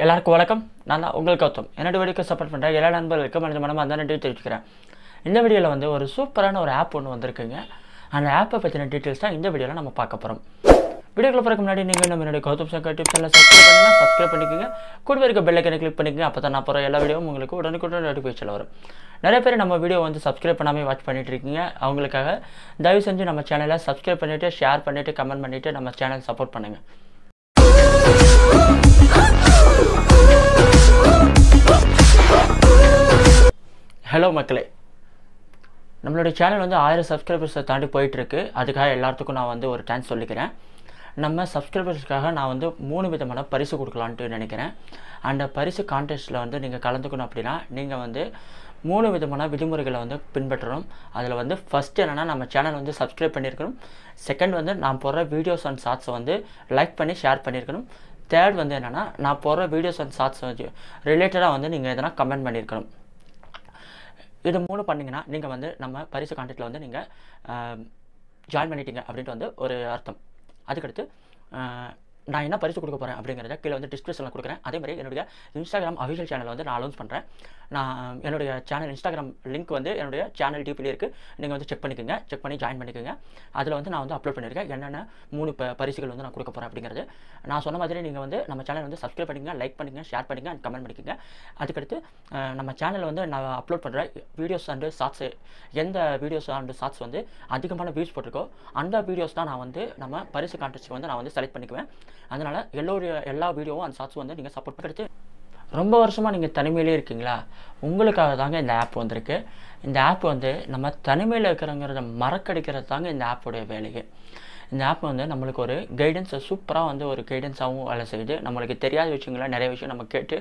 எல்லாருக்கும் வணக்கம். நான் தான் உங்கள் கௌதம். என்னோட வீடியோக்கு சப்போர்ட் பண்ணுற எல்லா நண்பர்களுக்கும் மனித மனமாக அந்த நன்றி தெரிவிச்சுக்கிறேன். இந்த வீடியோவில் வந்து ஒரு சூப்பரான ஒரு ஆப் ஒன்று வந்திருக்குங்க. அந்த ஆப்பை பற்றின டீட்டெயில்ஸ் தான் இந்த வீடியோவில் நம்ம பார்க்க போகிறோம். வீடியோக்குள்ள போகிறதுக்கு முன்னாடி நீங்கள் நம்ம என்னுடைய கௌதம் சங்கர் டிப்ஸ் எல்லாம் சப்ஸ்கிரைப் பண்ணிக்கோங்க. கூடவே இருக்க பெல் ஐக்கனை கிளிக் பண்ணிக்கோங்க. அப்போ தான் நான் போகிற எல்லா வீடியோவும் உங்களுக்கு உடனுக்குடன் நோட்டிஃபிகேஷன் வரும். நிறைய பேர் நம்ம வீடியோ வந்து சப்ஸ்கிரைப் பண்ணாமல் வாட்ச் பண்ணிட்டு இருக்கீங்க. அவங்களுக்காக தயவு செஞ்சு நம்ம சேனலை சப்ஸ்கிரைப் பண்ணிவிட்டு ஷேர் பண்ணிவிட்டு கமெண்ட் பண்ணிவிட்டு நம்ம சேனல் சப்போர்ட் பண்ணுங்கள். ஹலோ மக்களே, நம்மளுடைய சேனல் வந்து 1000 சப்ஸ்கிரைபர்ஸை தாண்டி போயிட்டுருக்கு. அதுக்காக எல்லாத்துக்கும் நான் வந்து ஒரு தேங்க்ஸ் சொல்லிக்கிறேன். நம்ம சப்ஸ்கிரைபர்ஸ்க்காக நான் வந்து 3 விதமான பரிசு கொடுக்கலான்ட்டு நினைக்கிறேன். அந்த பரிசு கான்டெஸ்ட்டில் வந்து நீங்கள் கலந்துக்கணும் அப்படின்னா நீங்கள் வந்து 3 விதமான விதிமுறைகளை வந்து பின்பற்றணும். அதில் வந்து ஃபஸ்ட்டு என்னென்னா நம்ம சேனல் வந்து சப்ஸ்கிரைப் பண்ணியிருக்கணும். செகண்ட் வந்து நான் போடுற வீடியோஸ் அண்ட் ஷார்ட்ஸை வந்து லைக் பண்ணி ஷேர் பண்ணியிருக்கணும். தேர்ட் வந்து என்னென்னா நான் போடுற வீடியோஸ் அண்ட் ஷார்ட்ஸ் ரிலேட்டடாக வந்து நீங்கள் எதனா கமெண்ட் பண்ணியிருக்கணும். இது 3 பண்ணிங்கன்னா நீங்கள் வந்து நம்ம பரிசு கான்டெக்ட்டில் வந்து நீங்கள் ஜாயின் பண்ணிட்டீங்க அப்படின்ட்டு வந்து ஒரு அர்த்தம். அதுக்கடுத்து நான் என்ன பரிசு கொடுக்க போகிறேன் அப்படிங்கிறத கீழே வந்து டிஸ்கிரிப்ஷனில் கொடுக்குறேன். அதே மாதிரி என்னுடைய இன்ஸ்டாகிராம் அஃபிஷியல் சேனலை வந்து நான் அனௌன்ஸ் பண்ணுறேன். நான் என்னுடைய சேனல் இன்ஸ்டாகிராம் லிங்க் வந்து என்னுடைய சேனல் டிபிலே இருக்குது. நீங்கள் வந்து செக் பண்ணிக்கோங்க. செக் பண்ணி ஜாயின் பண்ணிக்கோங்க. அதில் வந்து நான் வந்து அப்லோட் பண்ணியிருக்கேன் என்னென்ன 3 பரிசுகள் வந்து நான் கொடுக்க போகிறேன் அப்படிங்கிறது. நான் சொன்ன மாதிரி நீங்கள் வந்து நம்ம சேனல் வந்து சப்ஸ்கிரைப் பண்ணிக்கங்க, லைக் பண்ணிக்கங்க, ஷேர் பண்ணிக்கங்க அண்ட் கமெண்ட் பண்ணிக்கோங்க. அதுக்கடுத்து நம்ம சேனலில் வந்து நான் அப்லோட் பண்ணுற வீடியோஸ் அண்டு ஷார்ட்ஸு எந்த வீடியோஸ் அண்டு ஷார்ட்ஸ் வந்து அதிகமான வியூஸ் போட்டிருக்கோ அந்த வீடியோஸ் தான் நான் வந்து நம்ம பரிசு கான்டெஸ்ட்டுக்கு வந்து நான் வந்து செலக்ட் பண்ணிக்குவேன். அதனால் எல்லா வீடியோவும் அந்த ஷார்ட்ஸ் வந்து நீங்கள் சப்போர்ட் பண்ணுறது. ரொம்ப வருஷமாக நீங்கள் தனிமையிலே இருக்கீங்களா? உங்களுக்காக தாங்க இந்த ஆப் வந்திருக்கு. இந்த ஆப் வந்து நம்ம தனிமையில் இருக்கிறங்கிறத மறக்கடிக்கிறது தாங்க இந்த ஆப்போடைய வேலையே. இந்த ஆப் வந்து நம்மளுக்கு ஒரு கைடன்ஸை சூப்பராக வந்து ஒரு கைடன்ஸாகவும் வேலை செய்யுது. நம்மளுக்கு தெரியாத விஷயங்கள நிறைய விஷயம் நம்ம கேட்டு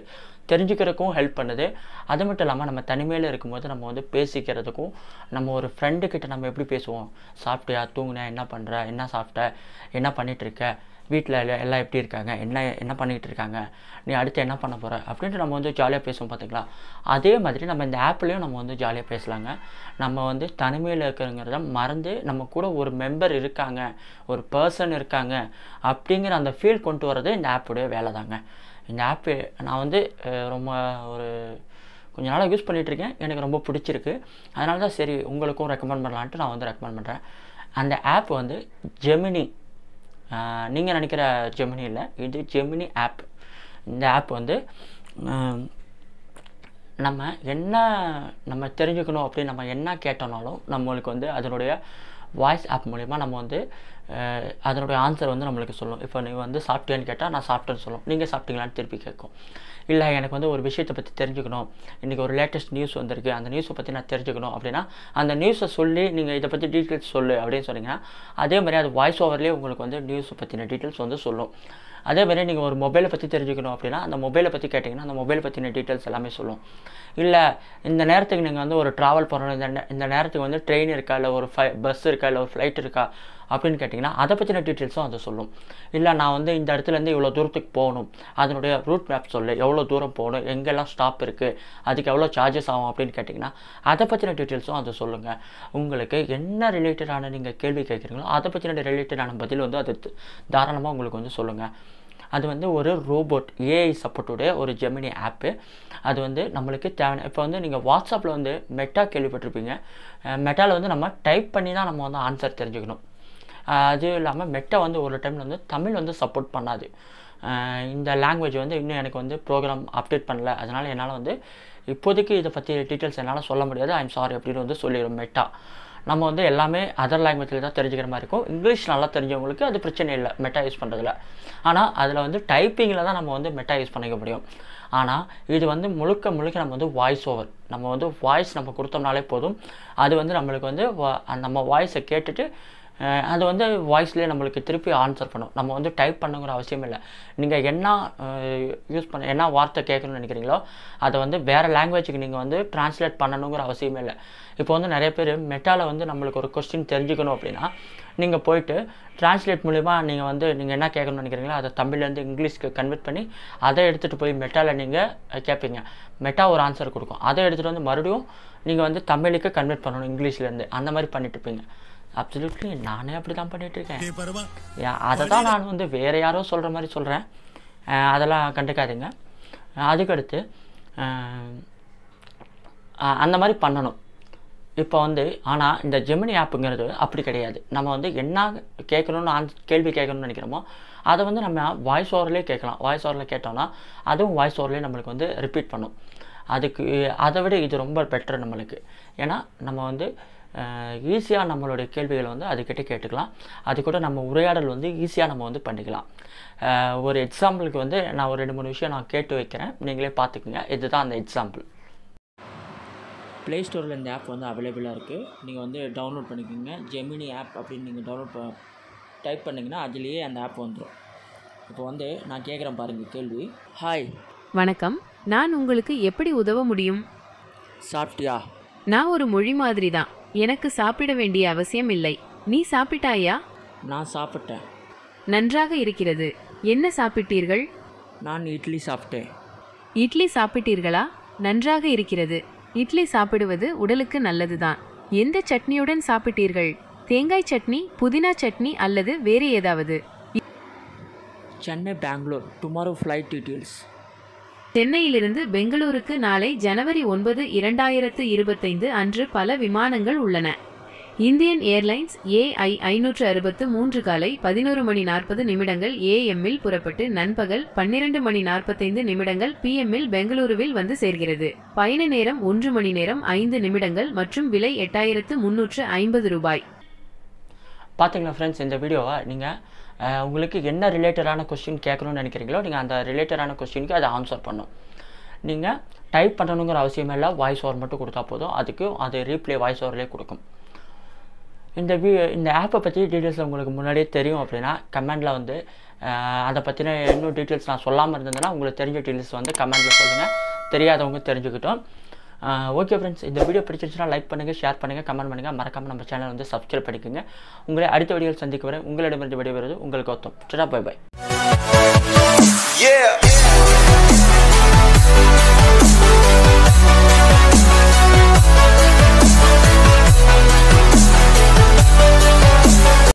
தெரிஞ்சுக்கிறதுக்கும் ஹெல்ப் பண்ணுது. அது மட்டும் இல்லாமல் நம்ம தனிமையில் இருக்கும்போது நம்ம வந்து பேசிக்கிறதுக்கும் நம்ம ஒரு ஃப்ரெண்டுக்கிட்ட நம்ம எப்படி பேசுவோம், சாப்பிட்டியா, தூங்குனா, என்ன பண்ணுற, என்ன சாப்பிட்ட, என்ன பண்ணிகிட்ருக்க, வீட்டில் எல்லாம் எப்படி இருக்காங்க, என்ன பண்ணிகிட்டு இருக்காங்க, நீ அடுத்து என்ன பண்ண போகிற அப்படின்ட்டு நம்ம வந்து ஜாலியாக பேசுவோம் பார்த்திங்களா. அதே மாதிரி நம்ம இந்த ஆப்லேயும் நம்ம வந்து ஜாலியாக பேசலாங்க. நம்ம வந்து தனிமையில் இருக்கிறங்கிறத மறந்து நம்ம கூட ஒரு மெம்பர் இருக்காங்க, ஒரு பர்சன் இருக்காங்க அப்படிங்கிற அந்த ஃபீல் கொண்டு வரது இந்த ஆப்புடைய வேலை தாங்க. இந்த ஆப்பு நான் வந்து ரொம்ப கொஞ்ச நாளாக யூஸ் பண்ணிகிட்ருக்கேன். எனக்கு ரொம்ப பிடிச்சிருக்கு. அதனால தான் சரி உங்களுக்கும் ரெக்கமெண்ட் பண்ணலான்ட்டு நான் வந்து ரெக்கமெண்ட் பண்ணுறேன். அந்த ஆப் வந்து ஜெமினி. நீங்கள் நினைக்கிற ஜெமினி இல்லை, இது ஜெமினி ஆப். இந்த ஆப் வந்து நம்ம தெரிஞ்சுக்கணும் அப்படின்னு நம்ம என்ன கேட்டோம்னாலும் நம்மளுக்கு வந்து அதனுடைய வாய்ஸ் ஆப் மூலிமா நம்ம வந்து அதனுடைய ஆன்சர் வந்து நம்மளுக்கு சொல்லும். இப்போ நீ வந்து சாப்பிட்டியான்னு கேட்டால் நான் சாப்பிட்டேன்னு சொல்லும். நீங்கள் சாப்பிட்டீங்களான்னு திருப்பி கேட்கும். இல்லை எனக்கு வந்து ஒரு விஷயத்தை பற்றி தெரிஞ்சுக்கணும், இன்றைக்கி ஒரு லேட்டஸ்ட் நியூஸ் வந்திருக்கு, அந்த நியூஸை பற்றி நான் தெரிஞ்சுக்கணும் அப்படின்னா அந்த நியூஸை சொல்லி நீங்கள் இதை பற்றி டீட்டெயில்ஸ் சொல்லு அப்படின்னு சொன்னீங்கன்னா அதே மாதிரி அது வாய்ஸ் ஓவர்லேயே உங்களுக்கு வந்து நியூஸை பற்றின டீட்டெயில்ஸ் வந்து சொல்லும். அதே மாதிரி நீங்கள் ஒரு மொபைலை பற்றி தெரிஞ்சுக்கணும் அப்படின்னா அந்த மொபைலை பற்றி கேட்டிங்கன்னா அந்த மொபைலை பற்றின டீட்டெயில்ஸ் எல்லாமே சொல்லும். இல்லை இந்த நேரத்துக்கு நீங்கள் வந்து ஒரு ட்ராவல் பண்ணணும், இந்த நேரத்துக்கு வந்து ட்ரெயின் இருக்கா, இல்லை ஒரு பஸ் இருக்கா, இல்லை ஒரு ஃப்ளைட் இருக்கா அப்படின்னு கேட்டிங்கன்னா அதை பற்றின டீட்டெயில்ஸும் அது சொல்லும். இல்லை நான் வந்து இந்த இடத்துலேருந்து இவ்வளோ தூரத்துக்கு போகணும், அதனுடைய ரூட் மேப் சொல்லு, எவ்வளோ தூரம் போகணும், எங்கெல்லாம் ஸ்டாப் இருக்குது, அதுக்கு எவ்வளோ சார்ஜஸ் ஆகும் அப்படின்னு கேட்டிங்கன்னா அதை பற்றின டீட்டெயில்ஸும் அது சொல்லுங்கள். உங்களுக்கு என்ன ரிலேட்டடான நீங்கள் கேள்வி கேட்குறீங்களோ அதை பற்றின ரிலேட்டடான பதில் வந்து அது தாராளமாக உங்களுக்கு வந்து சொல்லுங்கள். அது வந்து ஒரு ரோபோட் ஏஐ சப்போர்ட்டுடைய ஒரு ஜெமினி ஆப்பு. அது வந்து நம்மளுக்கு தேவையான இப்போ வந்து நீங்கள் வாட்ஸ்அப்பில் வந்து மெட்டா கேள்விப்பட்டிருப்பீங்க. மெட்டாவில் வந்து நம்ம டைப் பண்ணி தான் நம்ம வந்து ஆன்சர் தெரிஞ்சுக்கணும். அதுவும் இல்லாமல் மெட்டா வந்து ஒரு டைமில் வந்து தமிழ் வந்து சப்போர்ட் பண்ணாது. இந்த லாங்குவேஜ் வந்து இன்னும் எனக்கு வந்து ப்ரோக்ராம் அப்டேட் பண்ணல, அதனால் என்னால் வந்து இப்போதைக்கு இதை பற்றி டீட்டெயில்ஸ் என்னால் சொல்ல முடியாது, ஐ எம் சாரி அப்படின்னு வந்து சொல்லிடும் மெட்டா. நம்ம வந்து எல்லாமே அதர் லாங்குவேஜில் தான் தெரிஞ்சுக்கிற மாதிரி இருக்கும். இங்கிலீஷ் நல்லா தெரிஞ்சவங்களுக்கு அது பிரச்சனை இல்லை மெட்டா யூஸ் பண்ணுறதுல. ஆனால் அதில் வந்து டைப்பிங்கில் தான் நம்ம வந்து மெட்டா யூஸ் பண்ணிக்க முடியும். ஆனால் இது வந்து முழுக்க நம்ம வந்து வாய்ஸ் ஓவர், நம்ம வந்து வாய்ஸ் நம்ம கொடுத்தோம்னாலே போதும். அது வந்து நம்மளுக்கு வந்து நம்ம வாய்ஸை கேட்டுட்டு அது வந்து வாய்ஸ்லேயே நம்மளுக்கு திருப்பி ஆன்சர் பண்ணும். நம்ம வந்து டைப் பண்ணுங்கிற அவசியம் இல்லை. நீங்கள் என்ன வார்த்தை கேட்கணும்னு நினைக்கிறீங்களோ அதை வந்து வேறு லாங்குவேஜுக்கு நீங்கள் வந்து ட்ரான்ஸ்லேட் பண்ணணுங்கிற அவசியமே இல்லை. இப்போ வந்து நிறைய பேர் மெட்டாவில் வந்து நம்மளுக்கு ஒரு கொஸ்டின் தெரிஞ்சுக்கணும் அப்படின்னா நீங்கள் போயிட்டு ட்ரான்ஸ்லேட் மூலிமா நீங்கள் என்ன கேட்கணும்னு நினைக்கிறீங்களோ அதை தமிழ்லேருந்து இங்கிலீஷ்க்கு கன்வெர்ட் பண்ணி அதை எடுத்துகிட்டு போய் மெட்டாவில் நீங்கள் கேட்பீங்க. மெட்டா ஒரு ஆன்சர் கொடுக்கும். அதை எடுத்துகிட்டு வந்து மறுபடியும் நீங்கள் வந்து தமிழுக்கு கன்வெர்ட் பண்ணணும் இங்கிலீஷ்லேருந்து. அந்த மாதிரி பண்ணிட்டு இருப்பீங்க. அப்சல்யூட்லி நானே அப்படி தான் பண்ணிகிட்ருக்கேன். அதை தான் நான் வந்து வேறு யாரோ சொல்கிற மாதிரி சொல்கிறேன். அதெல்லாம் கண்டுக்காதீங்க. அதுக்கடுத்து அந்த மாதிரி பண்ணணும். இப்போ வந்து ஆனால் இந்த ஜெமினி ஆப்புங்கிறது அப்படி கிடையாது. நம்ம வந்து என்ன கேட்கணும்னு கேள்வி கேட்கணும்னு நினைக்கிறோமோ அதை வந்து நம்ம வாய்ஸ் ஓவர்லேயே கேட்கலாம். வாய்ஸ் ஓவரில் கேட்டோம்னா அதுவும் வாய்ஸ் ஓவர்லேயே நம்மளுக்கு வந்து ரிப்பீட் பண்ணும். அதை விட இது ரொம்ப பெட்டர் நம்மளுக்கு. ஏன்னா நம்ம வந்து ஈஸியாக நம்மளுடைய கேள்விகளை வந்து அதுக்கிட்ட கேட்டுக்கலாம். அது கூட நம்ம உரையாடல் வந்து ஈஸியாக நம்ம வந்து பண்ணிக்கலாம். ஒரு எக்ஸாம்பிளுக்கு வந்து நான் ஒரு 2-3 விஷயம் நான் கேட்டு வைக்கிறேன், நீங்களே பார்த்துக்குங்க. இதுதான் அந்த எக்ஸாம்பிள். ப்ளே ஸ்டோரில் இந்த ஆப் வந்து அவைலபிளாக இருக்குது. நீங்கள் வந்து டவுன்லோட் பண்ணிக்கோங்க. ஜெமினி ஆப் அப்படின்னு நீங்கள் டைப் பண்ணிங்கன்னா அதுலேயே அந்த ஆப் வந்துடும். இப்போ வந்து நான் கேட்குறேன் பாருங்கள் கேள்வி. ஹாய், வணக்கம். நான் உங்களுக்கு எப்படி உதவ முடியும்? சாப்பிட்டியா? நான் ஒரு மொழி மாதிரி தான். எனக்கு சாப்பிட வேண்டிய அவசியம் இல்லை. நீ சாப்பிட்டாயா? நான் சாப்பிட்டேன். நன்றாக இருக்கிறது. என்ன சாப்பிட்டீர்கள்? நான் இட்லி சாப்பிட்டேன். இட்லி சாப்பிட்டீர்களா? நன்றாக இருக்கிறது. இட்லி சாப்பிடுவது உடலுக்கு நல்லதுதான். எந்த சட்னியுடன் சாப்பிட்டீர்கள்? தேங்காய் சட்னி, புதினா சட்னி அல்லது வேறு ஏதாவது? Chennai, Bengaluru. Tomorrow flight details. சென்னையிலிருந்து பெங்களூருக்கு நாளை ஜனவரி 9, 2025 அன்று பல விமானங்கள் உள்ளன. இந்தியன் ஏர்லைன்ஸ் AI 563 காலை 11:40 AM-இல் புறப்பட்டு நண்பகல் 12:45 PM-இல் பெங்களூருவில் வந்து சேர்கிறது. பயண நேரம் 1 மணி நேரம் 5 நிமிடங்கள் மற்றும் விலை 8,350 ரூபாய். பார்த்தீங்களா ஃப்ரெண்ட்ஸ், இந்த வீடியோவை நீங்கள் உங்களுக்கு என்ன ரிலேட்டடான கொஸ்டின் கேட்கணும்னு நினைக்கிறீங்களோ நீங்கள் அந்த ரிலேட்டடான கொஸ்டினுக்கு அதை ஆன்சர் பண்ணணும். நீங்கள் டைப் பண்ணணுங்கிற அவசியமே இல்லை, வாய்ஸ் ஓவர் மட்டும் கொடுத்தா போதும். அதுக்கும் அது ரீப்ளே வாய்ஸ் ஓவர்லேயே கொடுக்கும். இந்த ஆப்பை பற்றி டீட்டெயில்ஸ் உங்களுக்கு முன்னாடியே தெரியும் அப்படின்னா கமெண்டில் வந்து அதை பற்றின இன்னும் டீட்டெயில்ஸ் நான் சொல்லாமல் இருந்ததுன்னா உங்களுக்கு தெரிஞ்ச டீட்டெயில்ஸ் வந்து கமெண்டில் சொல்லுங்கள், தெரியாதவங்க தெரிஞ்சுக்கிட்டோம். ஓகே ஃப்ரெண்ட்ஸ், இந்த வீடியோ பிடிச்சிருச்சுன்னா லைக் பண்ணுங்கள், ஷேர் பண்ணுங்கள், கமெண்ட் பண்ணுங்கள். மறக்காமல் நம்ம சேனல் வந்து சப்ஸ்கிரைப் பண்ணிக்கோங்க. உங்களை அடுத்த வீடியோவில் சந்திக்க வரை உங்களிடமிருந்து விடைபெறுவது உங்கள் கௌதம். By by.